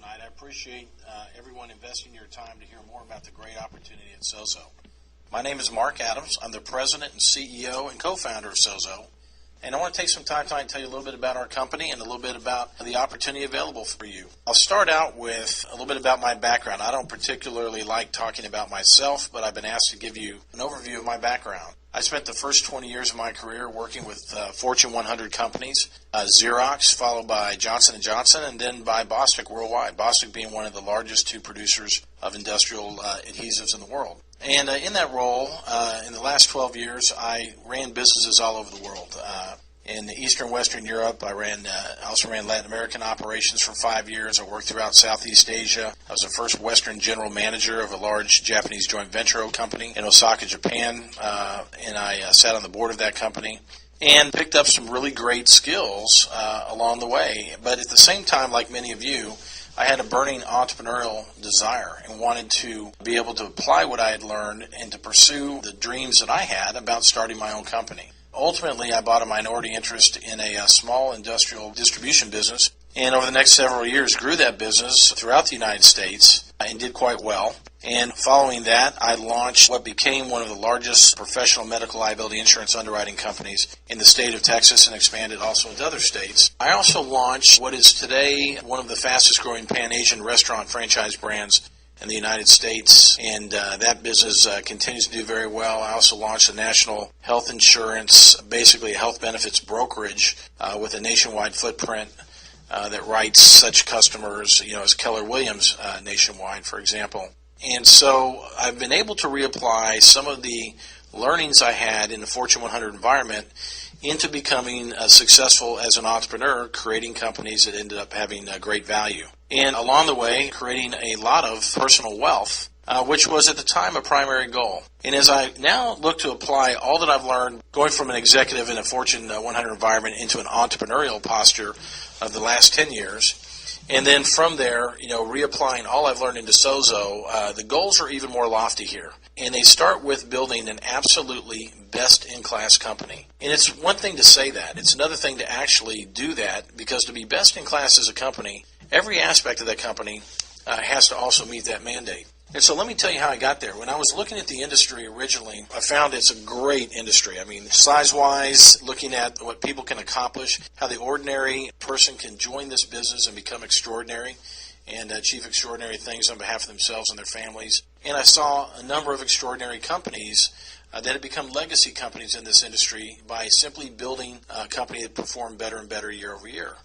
tonight. I appreciate everyone investing your time to hear more about the great opportunity at Sozo. My name is Mark Adams. I'm the president and CEO and co-founder of Sozo. And I want to take some time tonight and tell you a little bit about our company and a little bit about the opportunity available for you. I'll start out with a little bit about my background. I don't particularly like talking about myself, but I've been asked to give you an overview of my background. I spent the first 20 years of my career working with Fortune 100 companies, Xerox, followed by Johnson & Johnson, and then by Bostik worldwide, Bostik being one of the largest two producers of industrial adhesives in the world. And in that role, in the last 12 years, I ran businesses all over the world. In Eastern Western Europe, I also ran Latin American operations for 5 years. I worked throughout Southeast Asia. I was the first Western general manager of a large Japanese joint venture company in Osaka, Japan, and I sat on the board of that company and picked up some really great skills along the way. But at the same time, like many of you, I had a burning entrepreneurial desire and wanted to be able to apply what I had learned and to pursue the dreams that I had about starting my own company. Ultimately, I bought a minority interest in a small industrial distribution business, and over the next several years grew that business throughout the United States and did quite well. And following that, I launched what became one of the largest professional medical liability insurance underwriting companies in the state of Texas and expanded also into other states. I also launched what is today one of the fastest growing Pan-Asian restaurant franchise brands in the United States, and that business continues to do very well. I also launched a national health insurance, basically a health benefits brokerage with a nationwide footprint that writes such customers, as Keller Williams nationwide, for example. And so I've been able to reapply some of the learnings I had in the Fortune 100 environment into becoming successful as an entrepreneur, creating companies that ended up having great value. And along the way, creating a lot of personal wealth, which was at the time a primary goal. And as I now look to apply all that I've learned, going from an executive in a Fortune 100 environment into an entrepreneurial posture of the last 10 years, and then from there, reapplying all I've learned into Sozo, the goals are even more lofty here. And they start with building an absolutely best-in-class company. And it's one thing to say that. It's another thing to actually do that, because to be best-in-class as a company, every aspect of that company has to also meet that mandate. And so let me tell you how I got there. When I was looking at the industry originally, I found it's a great industry. I mean, size-wise, looking at what people can accomplish, how the ordinary person can join this business and become extraordinary and achieve extraordinary things on behalf of themselves and their families. And I saw a number of extraordinary companies that had become legacy companies in this industry by simply building a company that performed better and better year over year.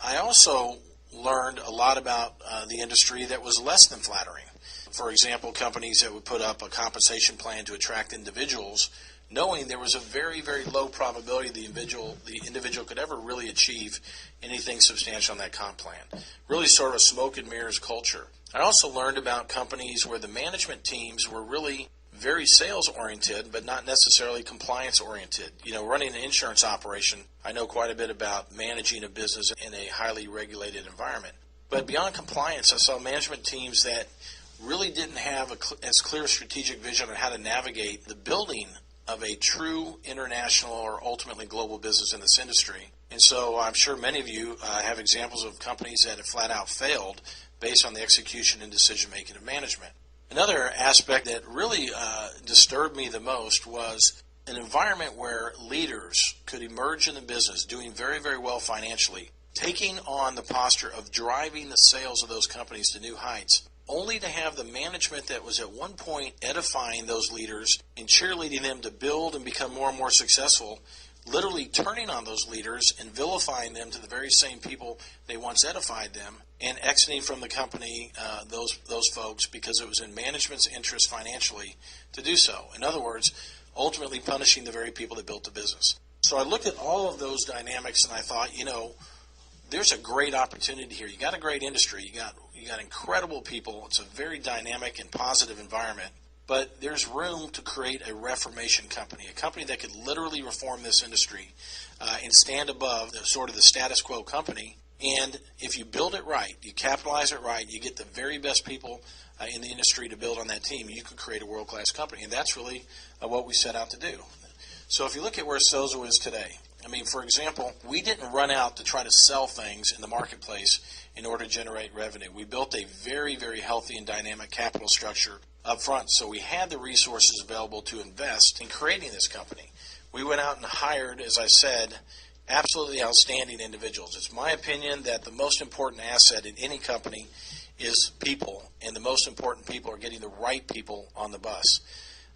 I also learned a lot about the industry that was less than flattering. For example, companies that would put up a compensation plan to attract individuals, knowing there was a very, very low probability the individual could ever really achieve anything substantial on that comp plan. Really sort of a smoke and mirrors culture. I also learned about companies where the management teams were really very sales-oriented, but not necessarily compliance-oriented. Running an insurance operation, I know quite a bit about managing a business in a highly regulated environment. But beyond compliance, I saw management teams that really didn't have as clear a strategic vision on how to navigate the building of a true international or ultimately global business in this industry. And so I'm sure many of you have examples of companies that have flat out failed based on the execution and decision-making of management. Another aspect that really disturbed me the most was an environment where leaders could emerge in the business doing very, very well financially, taking on the posture of driving the sales of those companies to new heights, only to have the management that was at one point edifying those leaders and cheerleading them to build and become more and more successful, literally turning on those leaders and vilifying them to the very same people they once edified them, and exiting from the company, those folks, because it was in management's interest financially to do so. In other words, ultimately punishing the very people that built the business. So I looked at all of those dynamics and I thought, there's a great opportunity here. You got a great industry. You got incredible people. It's a very dynamic and positive environment. But there's room to create a reformation company, a company that could literally reform this industry and stand above the status quo company. And if you build it right, you capitalize it right, you get the very best people in the industry to build on that team, you could create a world-class company. And that's really what we set out to do. So if you look at where Sozo is today, I mean, for example, we didn't run out to try to sell things in the marketplace in order to generate revenue. We built a very, very healthy and dynamic capital structure up front, so we had the resources available to invest in creating this company. We went out and hired, as I said, absolutely outstanding individuals. It's my opinion that the most important asset in any company is people, and the most important people are getting the right people on the bus.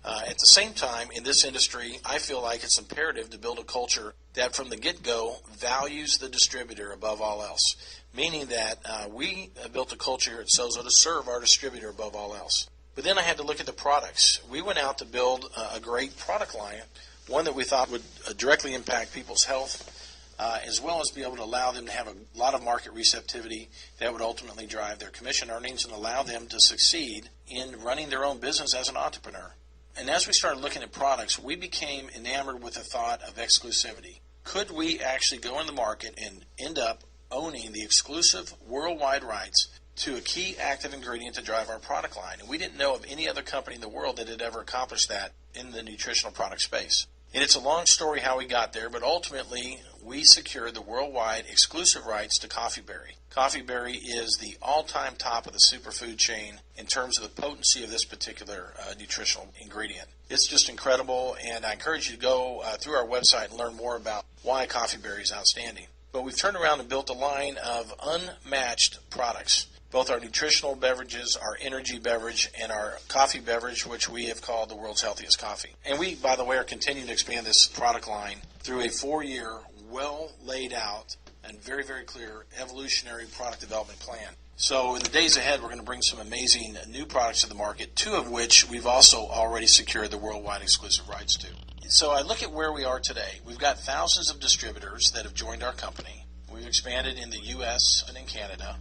At the same time, in this industry, I feel like it's imperative to build a culture that from the get-go values the distributor above all else, meaning that we built a culture at Sozo to serve our distributor above all else. But then I had to look at the products. We went out to build a great product line, one that we thought would directly impact people's health, as well as be able to allow them to have a lot of market receptivity that would ultimately drive their commission earnings and allow them to succeed in running their own business as an entrepreneur. And as we started looking at products, we became enamored with the thought of exclusivity. Could we actually go in the market and end up owning the exclusive worldwide rights to a key active ingredient to drive our product line? And we didn't know of any other company in the world that had ever accomplished that in the nutritional product space. And it's a long story how we got there, but ultimately we secured the worldwide exclusive rights to coffee berry. Coffee berry is the all-time top of the superfood chain in terms of the potency of this particular nutritional ingredient. It's just incredible, and I encourage you to go through our website and learn more about why coffee berry is outstanding. But we've turned around and built a line of unmatched products. Both our nutritional beverages, our energy beverage, and our coffee beverage, which we have called the world's healthiest coffee. And we, by the way, are continuing to expand this product line through a 4-year, well laid out and very, very clear evolutionary product development plan. So in the days ahead, we're going to bring some amazing new products to the market, 2 of which we've also already secured the worldwide exclusive rights to. So I look at where we are today. We've got thousands of distributors that have joined our company. We've expanded in the U.S. and in Canada.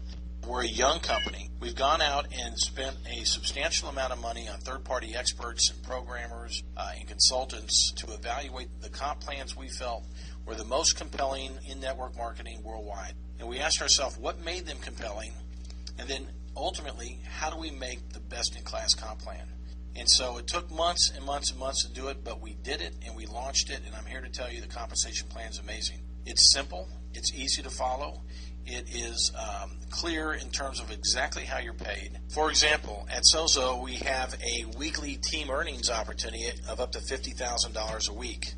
We're a young company. We've gone out and spent a substantial amount of money on third-party experts and programmers and consultants to evaluate the comp plans we felt were the most compelling in-network marketing worldwide. And we asked ourselves what made them compelling, and then ultimately, how do we make the best-in-class comp plan? And so it took months and months and months to do it, but we did it and we launched it, and I'm here to tell you the compensation plan is amazing. It's simple. It's easy to follow. It is clear in terms of exactly how you're paid. For example, at Sozo, we have a weekly team earnings opportunity of up to $50,000 a week.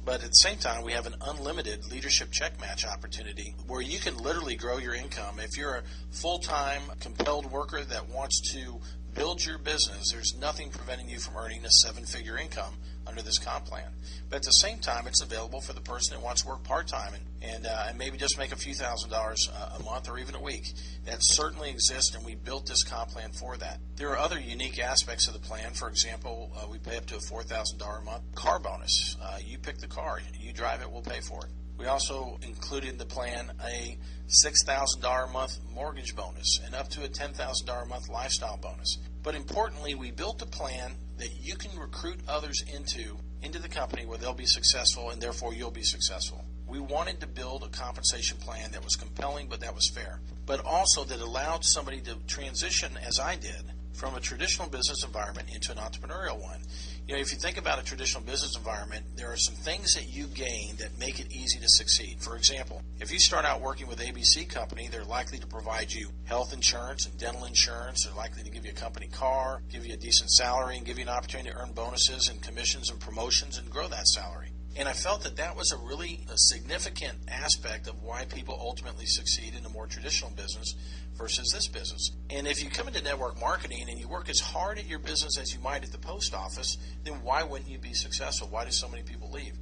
But at the same time, we have an unlimited leadership check match opportunity where you can literally grow your income. If you're a full-time compelled worker that wants to build your business, there's nothing preventing you from earning a 7-figure income under this comp plan. But at the same time, it's available for the person that wants to work part-time and maybe just make a few $1,000s a month or even a week. That certainly exists, and we built this comp plan for that. There are other unique aspects of the plan. For example, we pay up to a $4,000 a month car bonus. You pick the car, you drive it, we'll pay for it. We also included in the plan a $6,000 a month mortgage bonus and up to a $10,000 a month lifestyle bonus. But importantly, we built a plan that you can recruit others into the company where they'll be successful, and therefore you'll be successful. We wanted to build a compensation plan that was compelling, but that was fair, but also that allowed somebody to transition, as I did, from a traditional business environment into an entrepreneurial one. You know, if you think about a traditional business environment, there are some things that you gain that make it easy to succeed. For example, if you start out working with ABC Company, they're likely to provide you health insurance and dental insurance. They're likely to give you a company car, give you a decent salary, and give you an opportunity to earn bonuses and commissions and promotions and grow that salary. And I felt that that was a really significant aspect of why people ultimately succeed in a more traditional business versus this business. And if you come into network marketing and you work as hard at your business as you might at the post office, then why wouldn't you be successful? Why do so many people leave?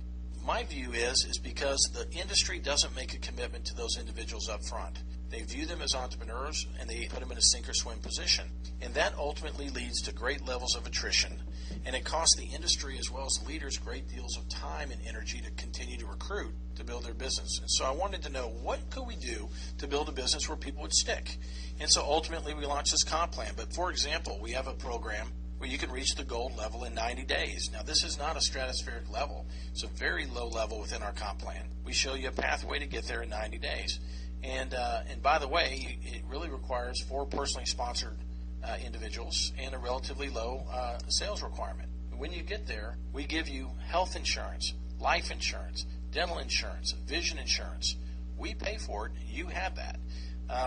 My view is because the industry doesn't make a commitment to those individuals up front. They view them as entrepreneurs, and they put them in a sink-or-swim position. And that ultimately leads to great levels of attrition. And it costs the industry as well as leaders great deals of time and energy to continue to recruit to build their business. And so I wanted to know, what could we do to build a business where people would stick? And so ultimately we launched this comp plan. But for example, we have a program where you can reach the gold level in 90 days. Now, this is not a stratospheric level. It's a very low level within our comp plan. We show you a pathway to get there in 90 days. And by the way, it really requires 4 personally sponsored individuals and a relatively low sales requirement. When you get there, we give you health insurance, life insurance, dental insurance, vision insurance. We pay for it. You have that.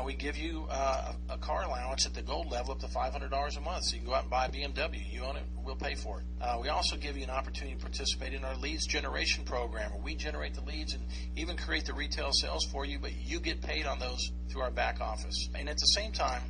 We give you a car allowance at the gold level up to $500 a month, so you can go out and buy a BMW. You own it, we'll pay for it. We also give you an opportunity to participate in our leads generation program, where we generate the leads and even create the retail sales for you, but you get paid on those through our back office. And at the same time,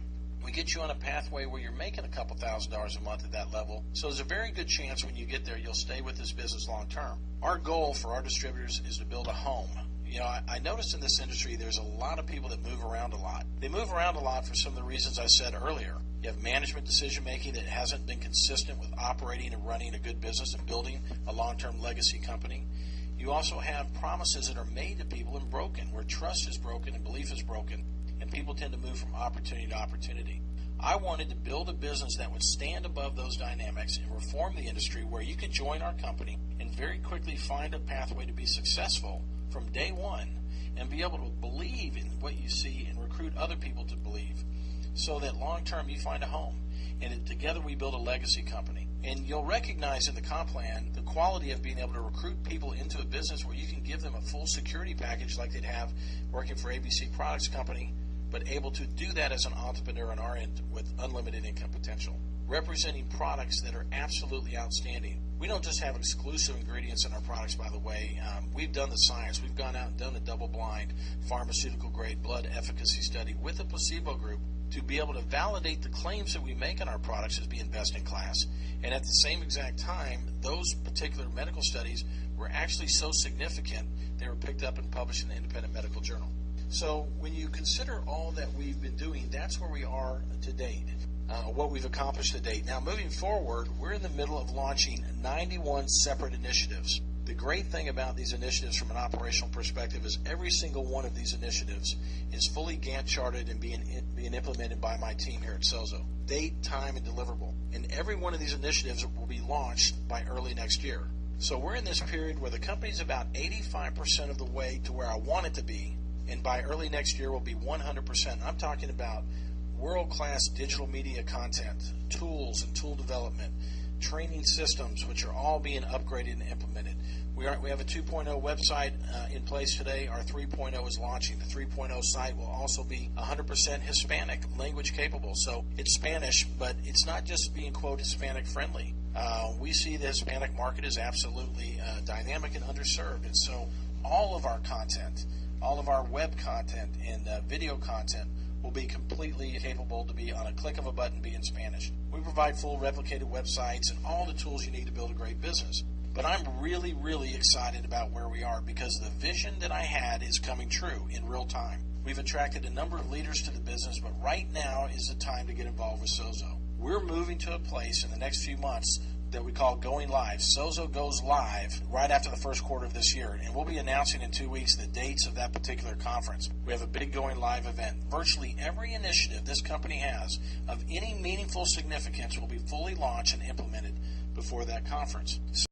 we get you on a pathway where you're making a couple $1,000s a month at that level. So there's a very good chance when you get there, you'll stay with this business long term. Our goal for our distributors is to build a home. You know, I noticed in this industry there's a lot of people that move around a lot. They move around a lot for some of the reasons I said earlier. You have management decision making that hasn't been consistent with operating and running a good business and building a long-term legacy company. You also have promises that are made to people and broken, where trust is broken and belief is broken, and people tend to move from opportunity to opportunity. I wanted to build a business that would stand above those dynamics and reform the industry, where you could join our company and very quickly find a pathway to be successful from day one and be able to believe in what you see and recruit other people to believe, so that long term you find a home, and together we build a legacy company. And you'll recognize in the comp plan the quality of being able to recruit people into a business where you can give them a full security package like they'd have working for ABC Products Company, but able to do that as an entrepreneur on our end with unlimited income potential, representing products that are absolutely outstanding. We don't just have exclusive ingredients in our products, by the way. We've done the science. We've gone out and done a double-blind pharmaceutical-grade blood efficacy study with a placebo group to be able to validate the claims that we make on our products as being best in class. And at the same exact time, those particular medical studies were actually so significant, they were picked up and published in the Independent Medical Journal. So when you consider all that we've been doing, that's where we are to date. What we've accomplished to date. Now, moving forward, we're in the middle of launching 91 separate initiatives. The great thing about these initiatives from an operational perspective is every single one of these initiatives is fully Gantt charted and being implemented by my team here at Sozo. Date, time, and deliverable. And every one of these initiatives will be launched by early next year. So we're in this period where the company's about 85% of the way to where I want it to be, and by early next year we'll be 100%. I'm talking about world-class digital media content, tools and tool development, training systems, which are all being upgraded and implemented. We have a 2.0 website in place today. Our 3.0 is launching. The 3.0 site will also be 100% Hispanic, language capable. So it's Spanish, but it's not just being, quote, Hispanic friendly. We see the Hispanic market as absolutely dynamic and underserved. And so all of our content, all of our web content and video content will be completely capable to be on a click of a button, be in Spanish. We provide full replicated websites and all the tools you need to build a great business. But I'm really, really excited about where we are, because the vision that I had is coming true in real time. We've attracted a number of leaders to the business, but right now is the time to get involved with Sozo. We're moving to a place in the next few months that we call going live. Sozo goes live right after the first quarter of this year, and we'll be announcing in 2 weeks the dates of that particular conference. We have a big going live event. Virtually every initiative this company has of any meaningful significance will be fully launched and implemented before that conference.